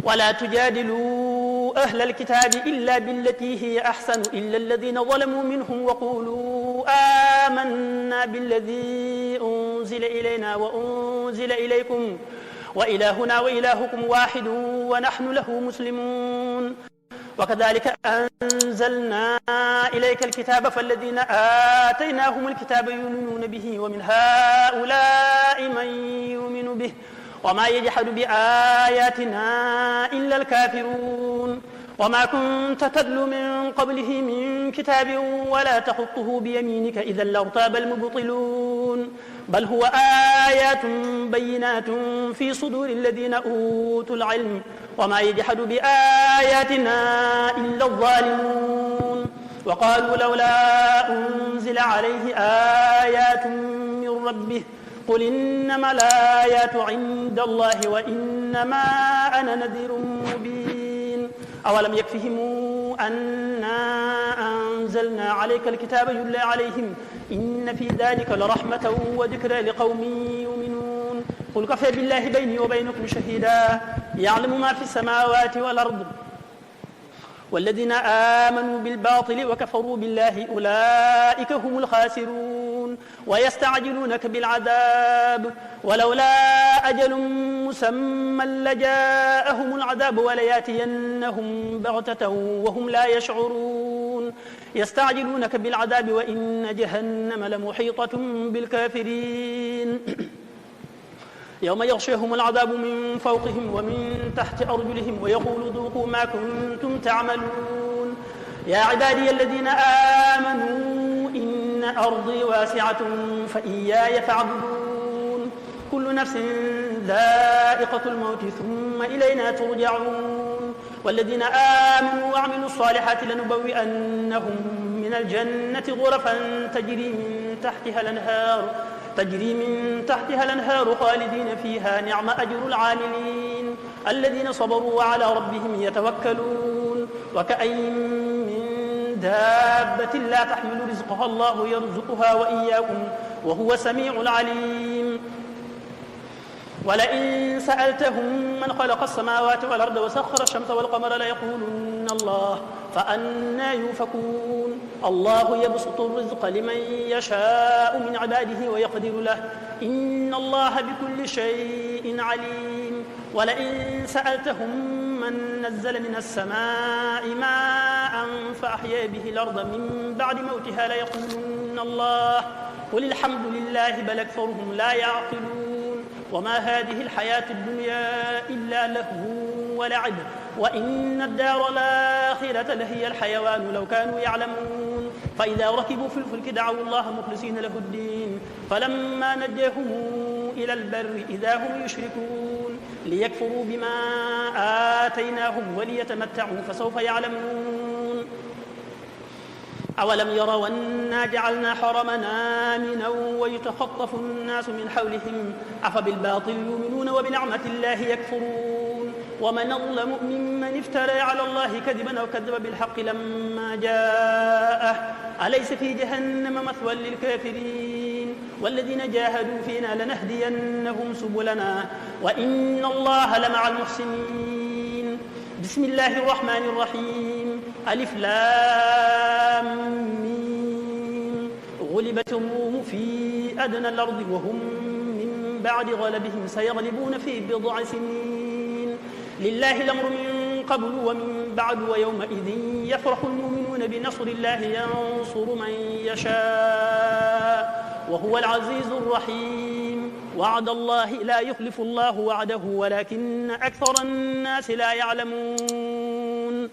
ولا تجادلوا أهل الكتاب إلا بالتي هي أحسن إلا الذين ظلموا منهم وقولوا آمنا بالذي أنزل إلينا وأنزل إليكم وإلهنا وإلهكم واحد ونحن له مسلمون. وكذلك أنزلنا إليك الكتاب فالذين آتيناهم الكتاب يؤمنون به ومن هؤلاء من يؤمن به وما يجحد بآياتنا إلا الكافرون. وما كنت تتلو من قبله من كتاب ولا تخطه بيمينك إذا لارتاب المبطلون بل هو آيات بينات في صدور الذين أوتوا العلم وما يجحد بآياتنا إلا الظالمون. وقالوا لولا أنزل عليه آيات من ربه قل إنما الآيات عند الله وإنما أنا نذير مبين. أولم يكفهم أنا أنزلنا عليك الكتاب يتلى عليهم إن في ذلك لرحمة وذكرى لقوم يؤمنون. قل كفى بالله بيني وبينكم شهيدا يعلم ما في السماوات والأرض والذين آمنوا بالباطل وكفروا بالله أولئك هم الخاسرون. ويستعجلونك بالعذاب ولولا أجل مسمى لجاءهم العذاب ولياتينهم بغتة وهم لا يشعرون. يستعجلونك بالعذاب وإن جهنم لمحيطة بالكافرين يوم يغشيهم العذاب من فوقهم ومن تحت أرجلهم ويقول ذوقوا ما كنتم تعملون. يا عبادي الذين آمنوا إن أرضي واسعة فإياي فاعبدون. كل نفس ذائقة الموت ثم إلينا ترجعون. والذين آمنوا وعملوا الصالحات لنبوئنهم من الجنة غرفا تجري من تحتها الأنهار خالدين فيها نعم أجر العاملين الذين صبروا وعلى ربهم يتوكلون. وكأين من دابة لا تحمل رزقها الله يرزقها وإياكم وهو السميع العليم. ولئن سألتهم من خلق السماوات والأرض وسخر الشمس والقمر ليقولن الله فأنى يؤفكون. الله يبسط الرزق لمن يشاء من عباده ويقدر له إن الله بكل شيء عليم. ولئن سألتهم من نزل من السماء ماء فأحيا به الأرض من بعد موتها ليقولن الله قل الحمد لله بل أكثرهم لا يعقلون. وما هذه الحياة الدنيا إلا لهو ولعب وإن الدار الآخرة لهي الحيوان لو كانوا يعلمون. فإذا ركبوا في الفلك دعوا الله مخلصين له الدين فلما نجاهم إلى البر إذا هم يشركون ليكفروا بما آتيناهم وليتمتعوا فسوف يعلمون. أولم يروا أنا جعلنا حرمنا آمنا ويتخطف الناس من حولهم أفبالباطل يؤمنون وبنعمة الله يكفرون. ومن أظلم ممن افترى على الله كذبا أو كذب بالحق لما جاءه أليس في جهنم مثوى للكافرين. والذين جاهدوا فينا لنهدينهم سبلنا وإن الله لمع المحسنين. بسم الله الرحمن الرحيم ألف لام ميم. غلبت الروم في أدنى الأرض وهم من بعد غلبهم سيغلبون في بضع سنين لله الأمر من قبل ومن بعد ويومئذ يفرح المؤمنون بنصر الله ينصر من يشاء وهو العزيز الرحيم. وعد الله لا يخلف الله وعده ولكن أكثر الناس لا يعلمون.